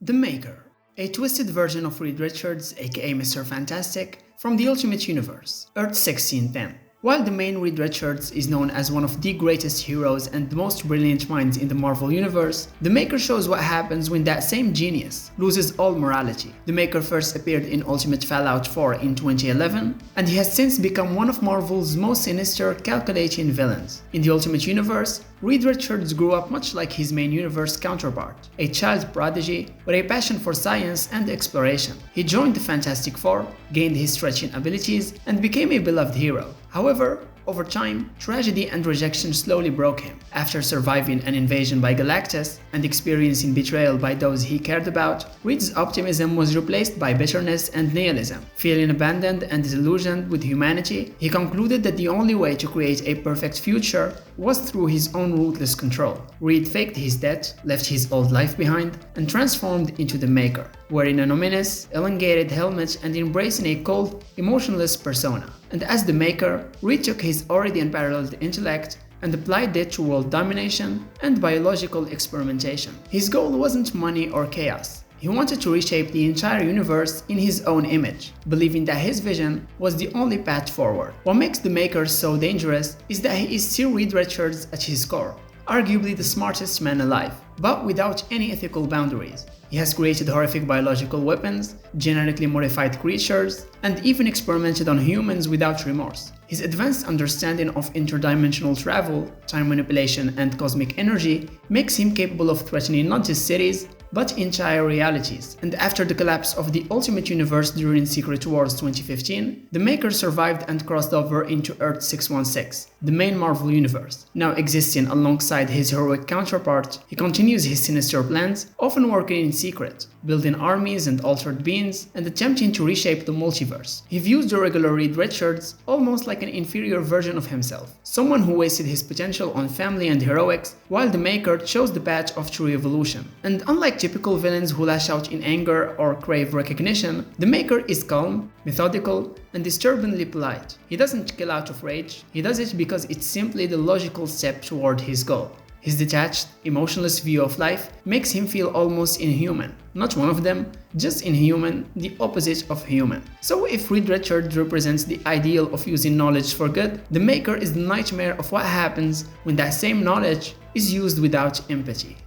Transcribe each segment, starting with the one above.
The Maker, a twisted version of Reed Richards, aka Mr. Fantastic, from the Ultimate Universe, Earth 1610. While the main Reed Richards is known as one of the greatest heroes and the most brilliant minds in the Marvel Universe, the Maker shows what happens when that same genius loses all morality. The Maker first appeared in Ultimate Fallout 4 in 2011, and he has since become one of Marvel's most sinister, calculating villains. In the Ultimate Universe, Reed Richards grew up much like his main universe counterpart, a child prodigy with a passion for science and exploration. He joined the Fantastic Four, gained his stretching abilities, and became a beloved hero. However, over time, tragedy and rejection slowly broke him. After surviving an invasion by Galactus and experiencing betrayal by those he cared about, Reed's optimism was replaced by bitterness and nihilism. Feeling abandoned and disillusioned with humanity, he concluded that the only way to create a perfect future was through his own ruthless control. Reed faked his death, left his old life behind, and transformed into the Maker, wearing an ominous, elongated helmet and embracing a cold, emotionless persona. And as the Maker, Reed took his already unparalleled intellect and applied it to world domination and biological experimentation. His goal wasn't money or chaos. He wanted to reshape the entire universe in his own image, believing that his vision was the only path forward. What makes the Maker so dangerous is that he is still Reed Richards at his core, arguably the smartest man alive, but without any ethical boundaries. He has created horrific biological weapons, genetically modified creatures, and even experimented on humans without remorse. His advanced understanding of interdimensional travel, time manipulation, and cosmic energy makes him capable of threatening not just cities, but entire realities. And after the collapse of the Ultimate Universe during Secret Wars 2015, the Maker survived and crossed over into Earth 616, the main Marvel Universe. Now existing alongside his heroic counterpart, he continues his sinister plans, often working in secret, building armies and altered beings, and attempting to reshape the multiverse. He views the regular Reed Richards almost like an inferior version of himself, someone who wasted his potential on family and heroics, while the Maker chose the path of true evolution. And unlike typical villains who lash out in anger or crave recognition, the Maker is calm, methodical, and disturbingly polite. He doesn't kill out of rage, he does it because it's simply the logical step toward his goal. His detached, emotionless view of life makes him feel almost inhuman. Not one of them, just inhuman, the opposite of human. So if Reed Richards represents the ideal of using knowledge for good, the Maker is the nightmare of what happens when that same knowledge is used without empathy.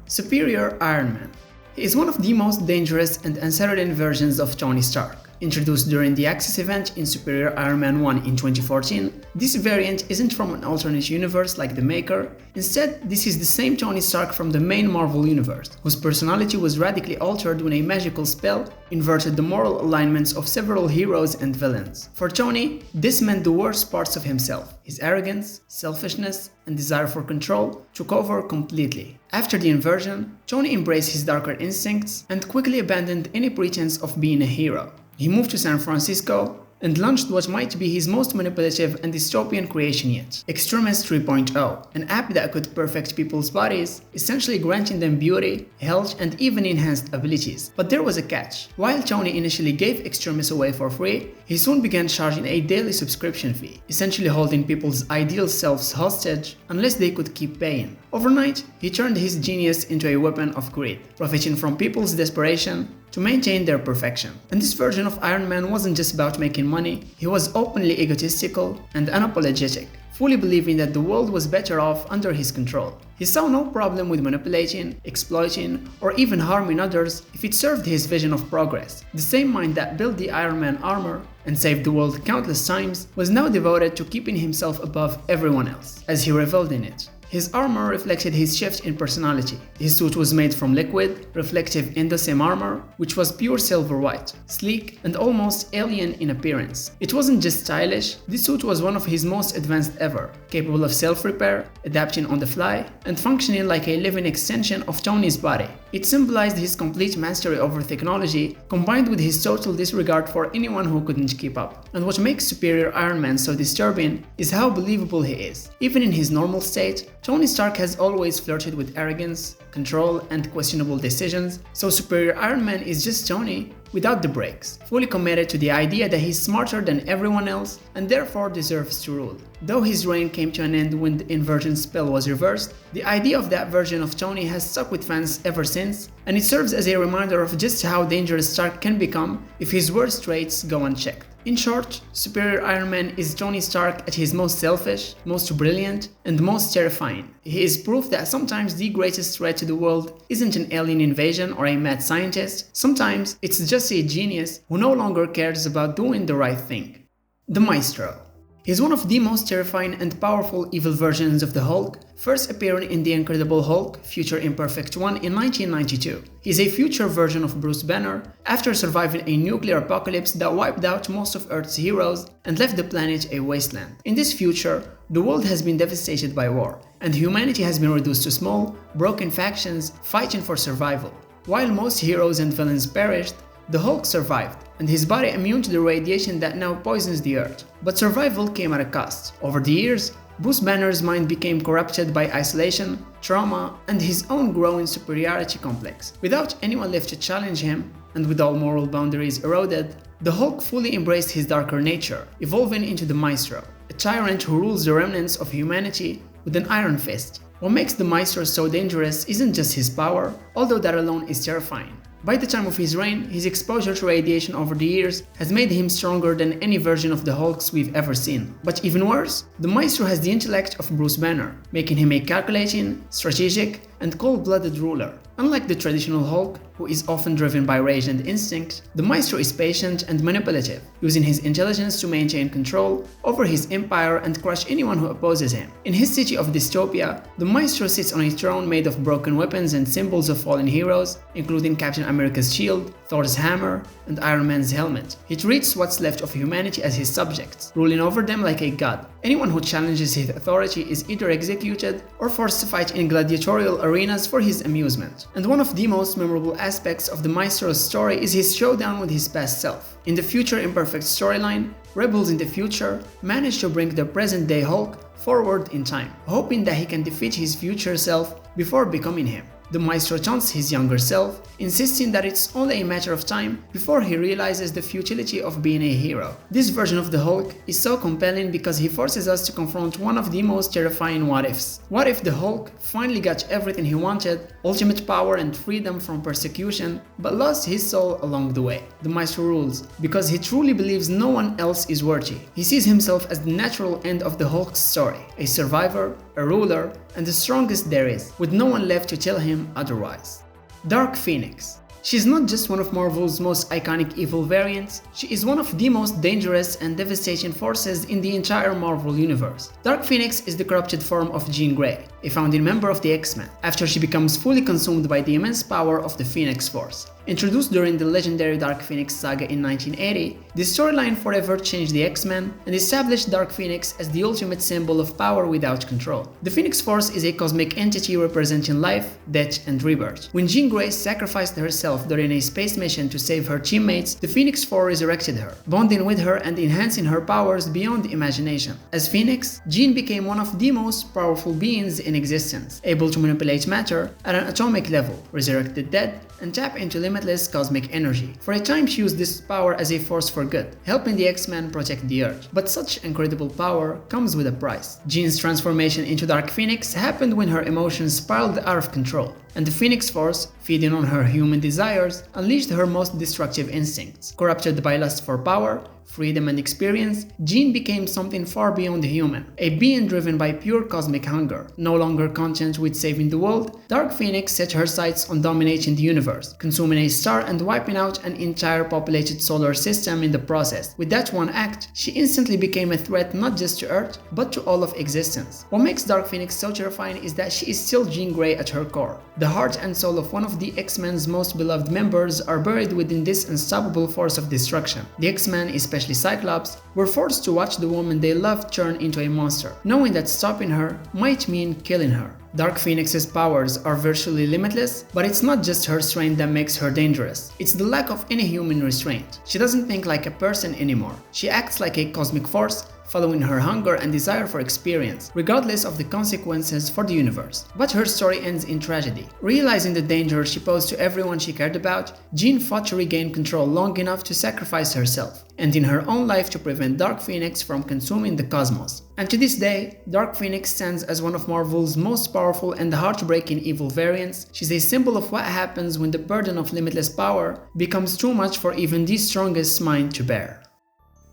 Superior Iron Man. He is one of the most dangerous and uncertain versions of Tony Stark. Introduced during the Axis event in Superior Iron Man 1 in 2014, this variant isn't from an alternate universe like the Maker. Instead, this is the same Tony Stark from the main Marvel universe, whose personality was radically altered when a magical spell inverted the moral alignments of several heroes and villains. For Tony, this meant the worst parts of himself. His arrogance, selfishness, and desire for control took over completely. After the inversion, Tony embraced his darker instincts and quickly abandoned any pretense of being a hero. He moved to San Francisco and launched what might be his most manipulative and dystopian creation yet, Extremis 3.0, an app that could perfect people's bodies, essentially granting them beauty, health, and even enhanced abilities. But there was a catch. While Tony initially gave Extremis away for free, he soon began charging a daily subscription fee, essentially holding people's ideal selves hostage unless they could keep paying. Overnight, he turned his genius into a weapon of greed, profiting from people's desperation to maintain their perfection. And this version of Iron Man wasn't just about making money, he was openly egotistical and unapologetic, fully believing that the world was better off under his control. He saw no problem with manipulating, exploiting, or even harming others if it served his vision of progress. The same mind that built the Iron Man armor and saved the world countless times was now devoted to keeping himself above everyone else, as he reveled in it. His armor reflected his shift in personality. His suit was made from liquid, reflective in the same armor, which was pure silver white, sleek, and almost alien in appearance. It wasn't just stylish, this suit was one of his most advanced ever, capable of self-repair, adapting on the fly, and functioning like a living extension of Tony's body. It symbolized his complete mastery over technology, combined with his total disregard for anyone who couldn't keep up. And what makes Superior Iron Man so disturbing is how believable he is. Even in his normal state, Tony Stark has always flirted with arrogance, control, and questionable decisions, so Superior Iron Man is just Tony, without the brakes, fully committed to the idea that he's smarter than everyone else and therefore deserves to rule. Though his reign came to an end when the inversion spell was reversed, the idea of that version of Tony has stuck with fans ever since, and it serves as a reminder of just how dangerous Stark can become if his worst traits go unchecked. In short, Superior Iron Man is Tony Stark at his most selfish, most brilliant, and most terrifying. He is proof that sometimes the greatest threat to the world isn't an alien invasion or a mad scientist, sometimes it's just a genius who no longer cares about doing the right thing. The Maestro. He's one of the most terrifying and powerful evil versions of the Hulk, first appearing in The Incredible Hulk, Future Imperfect 1 in 1992. He's a future version of Bruce Banner after surviving a nuclear apocalypse that wiped out most of Earth's heroes and left the planet a wasteland. In this future, the world has been devastated by war, and humanity has been reduced to small, broken factions fighting for survival. While most heroes and villains perished, the Hulk survived, and his body immune to the radiation that now poisons the Earth. But survival came at a cost. Over the years, Bruce Banner's mind became corrupted by isolation, trauma, and his own growing superiority complex. Without anyone left to challenge him, and with all moral boundaries eroded, the Hulk fully embraced his darker nature, evolving into the Maestro, a tyrant who rules the remnants of humanity with an iron fist. What makes the Maestro so dangerous isn't just his power, although that alone is terrifying. By the time of his reign, his exposure to radiation over the years has made him stronger than any version of the Hulks we've ever seen. But even worse, the Maestro has the intellect of Bruce Banner, making him a calculating, strategic, and cold-blooded ruler. Unlike the traditional Hulk, who is often driven by rage and instinct, the Maestro is patient and manipulative, using his intelligence to maintain control over his empire and crush anyone who opposes him. In his city of dystopia, the Maestro sits on a throne made of broken weapons and symbols of fallen heroes, including Captain America's shield, Thor's hammer, and Iron Man's helmet. He treats what's left of humanity as his subjects, ruling over them like a god. Anyone who challenges his authority is either executed or forced to fight in gladiatorial arenas for his amusement. And one of the most memorable aspects of the Maestro's story is his showdown with his past self. In the Future Imperfect storyline, rebels in the future manage to bring the present-day Hulk forward in time, hoping that he can defeat his future self before becoming him. The Maestro taunts his younger self, insisting that it's only a matter of time before he realizes the futility of being a hero. This version of the Hulk is so compelling because he forces us to confront one of the most terrifying what-ifs. What if the Hulk finally got everything he wanted, ultimate power and freedom from persecution, but lost his soul along the way? The Maestro rules because he truly believes no one else is worthy. He sees himself as the natural end of the Hulk's story, a survivor, a ruler, and the strongest there is, with no one left to tell him otherwise. Dark Phoenix. She's not just one of Marvel's most iconic evil variants, she is one of the most dangerous and devastating forces in the entire Marvel universe. Dark Phoenix is the corrupted form of Jean Grey, a founding member of the X-Men, after she becomes fully consumed by the immense power of the Phoenix Force. Introduced during the legendary Dark Phoenix saga in 1980, this storyline forever changed the X-Men and established Dark Phoenix as the ultimate symbol of power without control. The Phoenix Force is a cosmic entity representing life, death, and rebirth. When Jean Grey sacrificed herself during a space mission to save her teammates, the Phoenix Force resurrected her, bonding with her and enhancing her powers beyond imagination. As Phoenix, Jean became one of the most powerful beings in existence, able to manipulate matter at an atomic level, resurrect the dead, and tap into limitless cosmic energy. For a time she used this power as a force for good, helping the X-Men protect the Earth. But such incredible power comes with a price. Jean's transformation into Dark Phoenix happened when her emotions spiraled out of control, and the Phoenix Force, feeding on her human desires, unleashed her most destructive instincts. Corrupted by lust for power, freedom, and experience, Jean became something far beyond human, a being driven by pure cosmic hunger. No longer content with saving the world, Dark Phoenix set her sights on dominating the universe, consuming a star and wiping out an entire populated solar system in the process. With that one act, she instantly became a threat not just to Earth, but to all of existence. What makes Dark Phoenix so terrifying is that she is still Jean Grey at her core. The heart and soul of one of the X-Men's most beloved members are buried within this unstoppable force of destruction. The X-Men, especially Cyclops, were forced to watch the woman they loved turn into a monster, knowing that stopping her might mean killing her. Dark Phoenix's powers are virtually limitless, but it's not just her strength that makes her dangerous. It's the lack of any human restraint. She doesn't think like a person anymore. She acts like a cosmic force, following her hunger and desire for experience, regardless of the consequences for the universe. But her story ends in tragedy. Realizing the danger she posed to everyone she cared about, Jean fought to regain control long enough to sacrifice herself, and in her own life to prevent Dark Phoenix from consuming the cosmos. And to this day, Dark Phoenix stands as one of Marvel's most powerful and heartbreaking evil variants. She's a symbol of what happens when the burden of limitless power becomes too much for even the strongest mind to bear.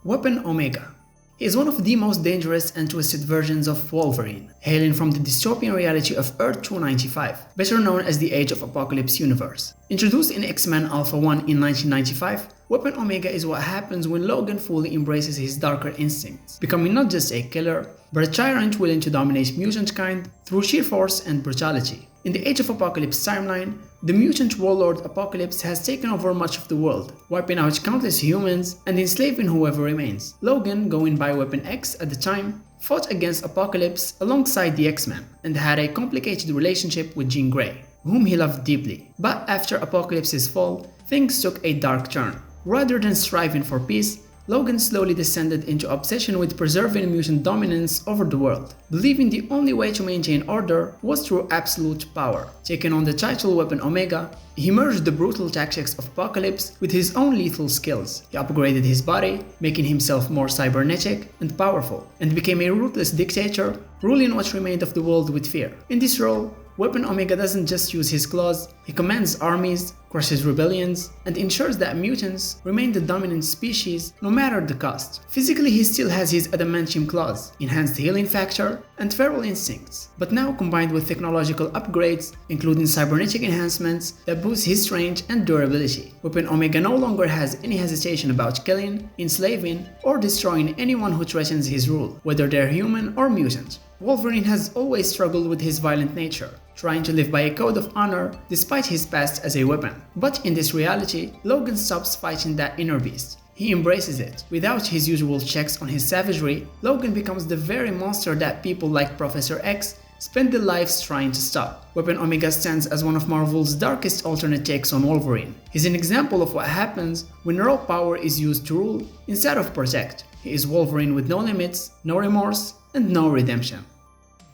Weapon Omega. He is one of the most dangerous and twisted versions of Wolverine, hailing from the dystopian reality of Earth 295, better known as the Age of Apocalypse universe. Introduced in X-Men Alpha 1 in 1995, Weapon Omega is what happens when Logan fully embraces his darker instincts, becoming not just a killer, but a tyrant willing to dominate mutant kind through sheer force and brutality. In the Age of Apocalypse timeline, the mutant warlord Apocalypse has taken over much of the world, wiping out countless humans and enslaving whoever remains. Logan, going by Weapon X at the time, fought against Apocalypse alongside the X-Men and had a complicated relationship with Jean Grey, whom he loved deeply. But after Apocalypse's fall, things took a dark turn. Rather than striving for peace, Logan slowly descended into obsession with preserving mutant dominance over the world, believing the only way to maintain order was through absolute power. Taking on the title Weapon Omega, he merged the brutal tactics of Apocalypse with his own lethal skills. He upgraded his body, making himself more cybernetic and powerful, and became a ruthless dictator, ruling what remained of the world with fear. In this role, Weapon Omega doesn't just use his claws, he commands armies, crushes rebellions, and ensures that mutants remain the dominant species no matter the cost. Physically, he still has his adamantium claws, enhanced healing factor, and feral instincts, but now combined with technological upgrades, including cybernetic enhancements that boost his range and durability. Weapon Omega no longer has any hesitation about killing, enslaving, or destroying anyone who threatens his rule, whether they're human or mutant. Wolverine has always struggled with his violent nature, trying to live by a code of honor despite his past as a weapon. But in this reality, Logan stops fighting that inner beast. He embraces it. Without his usual checks on his savagery, Logan becomes the very monster that people like Professor X spend their lives trying to stop. Weapon Omega stands as one of Marvel's darkest alternate takes on Wolverine. He's an example of what happens when raw power is used to rule instead of protect. He is Wolverine with no limits, no remorse, and no redemption.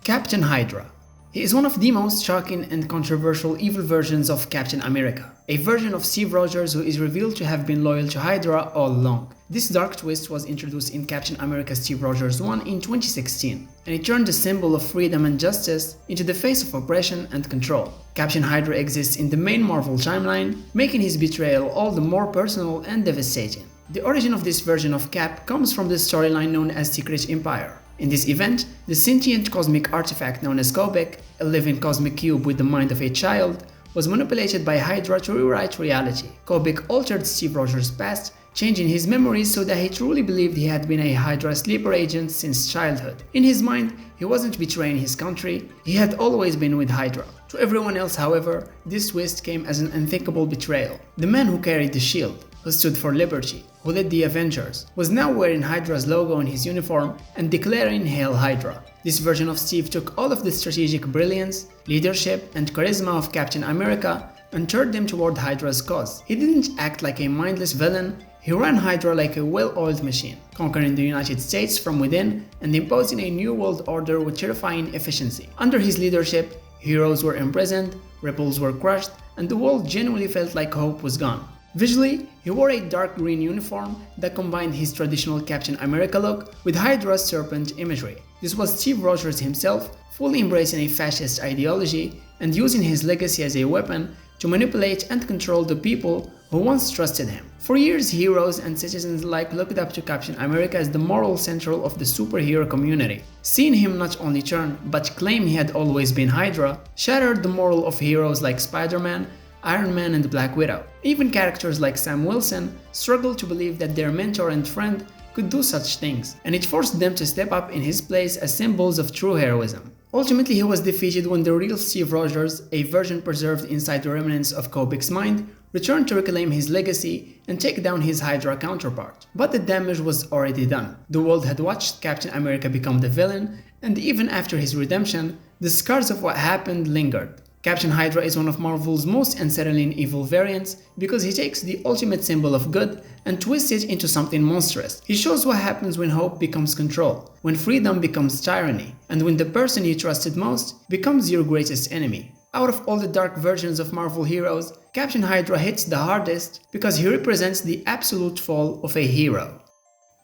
Captain Hydra. He is one of the most shocking and controversial evil versions of Captain America, a version of Steve Rogers who is revealed to have been loyal to Hydra all along. This dark twist was introduced in Captain America Steve Rogers 1 in 2016, and it turned the symbol of freedom and justice into the face of oppression and control. Captain Hydra exists in the main Marvel timeline, making his betrayal all the more personal and devastating. The origin of this version of Cap comes from the storyline known as Secret Empire. In this event, the sentient cosmic artifact known as Kobek, a living cosmic cube with the mind of a child, was manipulated by Hydra to rewrite reality. Kobek altered Steve Rogers' past, changing his memories so that he truly believed he had been a Hydra sleeper agent since childhood. In his mind, he wasn't betraying his country, he had always been with Hydra. To everyone else, however, this twist came as an unthinkable betrayal. The man who carried the shield, who stood for liberty, who led the Avengers, was now wearing Hydra's logo on his uniform and declaring Hail Hydra. This version of Steve took all of the strategic brilliance, leadership, and charisma of Captain America and turned them toward Hydra's cause. He didn't act like a mindless villain, he ran Hydra like a well-oiled machine, conquering the United States from within and imposing a new world order with terrifying efficiency. Under his leadership, heroes were imprisoned, rebels were crushed, and the world genuinely felt like hope was gone. Visually, he wore a dark green uniform that combined his traditional Captain America look with Hydra's serpent imagery. This was Steve Rogers himself, fully embracing a fascist ideology and using his legacy as a weapon to manipulate and control the people who once trusted him. For years, heroes and citizens alike looked up to Captain America as the moral central of the superhero community. Seeing him not only turn, but claim he had always been Hydra, shattered the moral of heroes like Spider-Man, Iron Man, and Black Widow. Even characters like Sam Wilson struggled to believe that their mentor and friend could do such things, and it forced them to step up in his place as symbols of true heroism. Ultimately, he was defeated when the real Steve Rogers, a version preserved inside the remnants of Kobek's mind, returned to reclaim his legacy and take down his Hydra counterpart. But the damage was already done. The world had watched Captain America become the villain, and even after his redemption, the scars of what happened lingered. Captain Hydra is one of Marvel's most unsettling evil variants because he takes the ultimate symbol of good and twists it into something monstrous. He shows what happens when hope becomes control, when freedom becomes tyranny, and when the person you trusted most becomes your greatest enemy. Out of all the dark versions of Marvel heroes, Captain Hydra hits the hardest because he represents the absolute fall of a hero.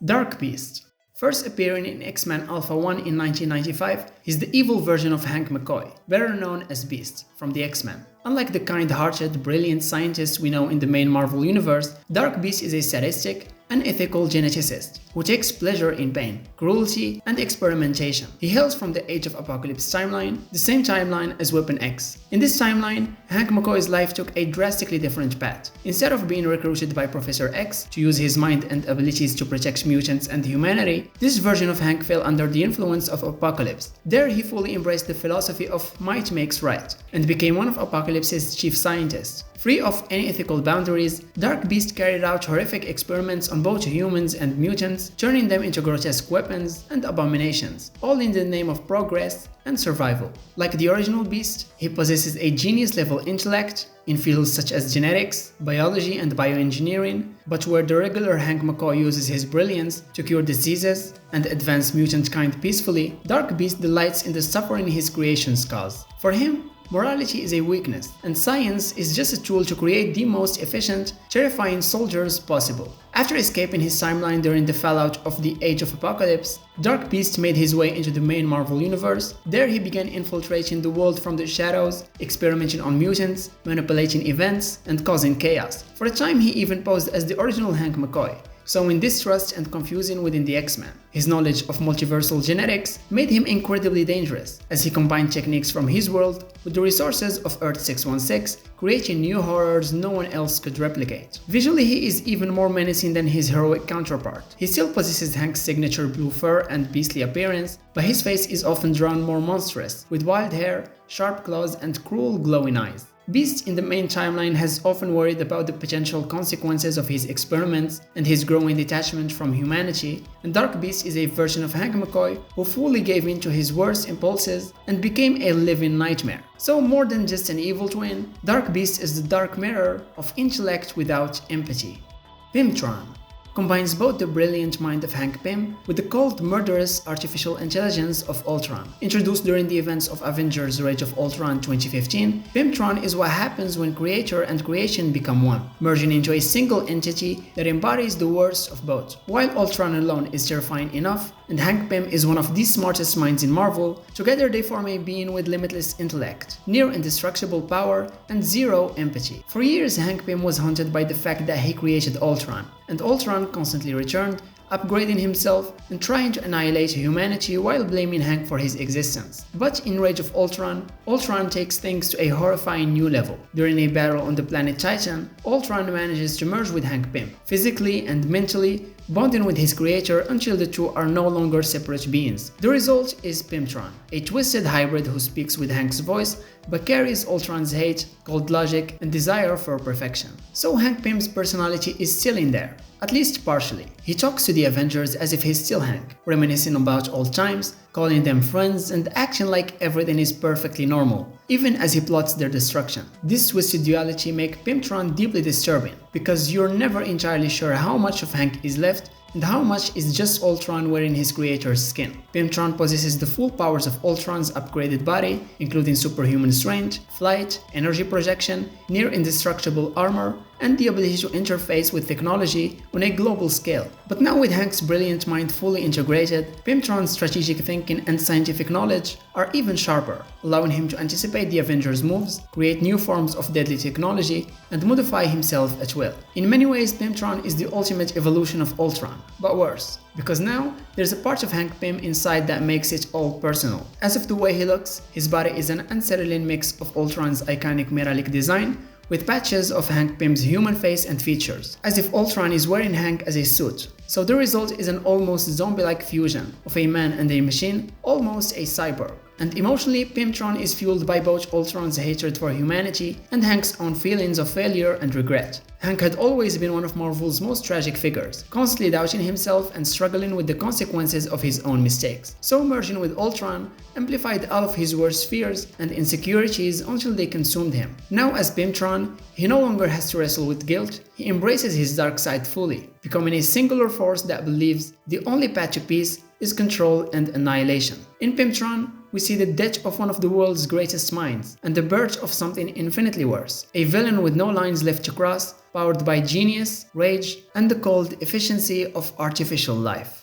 Dark Beast. First appearing in X-Men Alpha 1 in 1995, he's the evil version of Hank McCoy, better known as Beast, from the X-Men. Unlike the kind-hearted, brilliant scientist we know in the main Marvel universe, Dark Beast is a sadistic, unethical geneticist who takes pleasure in pain, cruelty, and experimentation. He hails from the Age of Apocalypse timeline, the same timeline as Weapon X. In this timeline, Hank McCoy's life took a drastically different path. Instead of being recruited by Professor X to use his mind and abilities to protect mutants and humanity, this version of Hank fell under the influence of Apocalypse. There he fully embraced the philosophy of might makes right, and became one of Apocalypse's chief scientists. Free of any ethical boundaries, Dark Beast carried out horrific experiments on both humans and mutants, turning them into grotesque weapons and abominations, all in the name of progress and survival. Like the original Beast, he possesses a genius-level intellect in fields such as genetics, biology, and bioengineering, but where the regular Hank McCoy uses his brilliance to cure diseases and advance mutant kind peacefully, Dark Beast delights in the suffering his creations cause. For him, morality is a weakness, and science is just a tool to create the most efficient, terrifying soldiers possible. After escaping his timeline during the fallout of the Age of Apocalypse, Dark Beast made his way into the main Marvel universe. There he began infiltrating the world from the shadows, experimenting on mutants, manipulating events, and causing chaos. For a time he even posed as the original Hank McCoy, sowing distrust and confusion within the X-Men. His knowledge of multiversal genetics made him incredibly dangerous, as he combined techniques from his world with the resources of Earth 616, creating new horrors no one else could replicate. Visually, he is even more menacing than his heroic counterpart. He still possesses Hank's signature blue fur and beastly appearance, but his face is often drawn more monstrous, with wild hair, sharp claws, and cruel glowing eyes. Beast in the main timeline has often worried about the potential consequences of his experiments and his growing detachment from humanity, and Dark Beast is a version of Hank McCoy who fully gave in to his worst impulses and became a living nightmare. So more than just an evil twin, Dark Beast is the dark mirror of intellect without empathy. Pymtron combines both the brilliant mind of Hank Pym with the cold, murderous artificial intelligence of Ultron. Introduced during the events of Avengers Age of Ultron 2015, Pymtron is what happens when creator and creation become one, merging into a single entity that embodies the worst of both. While Ultron alone is terrifying enough, and Hank Pym is one of the smartest minds in Marvel, together they form a being with limitless intellect, near indestructible power, and zero empathy. For years, Hank Pym was haunted by the fact that he created Ultron, and Ultron constantly returned, upgrading himself and trying to annihilate humanity while blaming Hank for his existence. But in Age of Ultron, Ultron takes things to a horrifying new level. During a battle on the planet Titan, Ultron manages to merge with Hank Pym, physically and mentally, bonding with his creator until the two are no longer separate beings. The result is Pymtron, a twisted hybrid who speaks with Hank's voice but carries Ultron's hate, cold logic, and desire for perfection. So Hank Pym's personality is still in there, at least partially. He talks to the Avengers as if he's still Hank, reminiscing about old times, calling them friends, and acting like everything is perfectly normal, even as he plots their destruction. This twisted duality makes Pymtron deeply disturbing, because you're never entirely sure how much of Hank is left and how much is just Ultron wearing his creator's skin. Pymtron possesses the full powers of Ultron's upgraded body, including superhuman strength, flight, energy projection, near indestructible armor, and the ability to interface with technology on a global scale. But now with Hank's brilliant mind fully integrated, Pymtron's strategic thinking and scientific knowledge are even sharper, allowing him to anticipate the Avengers' moves, create new forms of deadly technology, and modify himself at will. In many ways, Pymtron is the ultimate evolution of Ultron, but worse, because now there's a part of Hank Pym inside that makes it all personal. As of the way he looks, his body is an unsettling mix of Ultron's iconic metallic design with patches of Hank Pym's human face and features, as if Ultron is wearing Hank as a suit. So the result is an almost zombie-like fusion of a man and a machine, almost a cyborg. And emotionally, Pymtron is fueled by both Ultron's hatred for humanity and Hank's own feelings of failure and regret. Hank had always been one of Marvel's most tragic figures, constantly doubting himself and struggling with the consequences of his own mistakes. So merging with Ultron amplified all of his worst fears and insecurities until they consumed him. Now as Pimtron, he no longer has to wrestle with guilt, he embraces his dark side fully, becoming a singular force that believes the only path to peace is control and annihilation. In Pimtron, we see the death of one of the world's greatest minds and the birth of something infinitely worse. A villain with no lines left to cross, powered by genius, rage, and the cold efficiency of artificial life.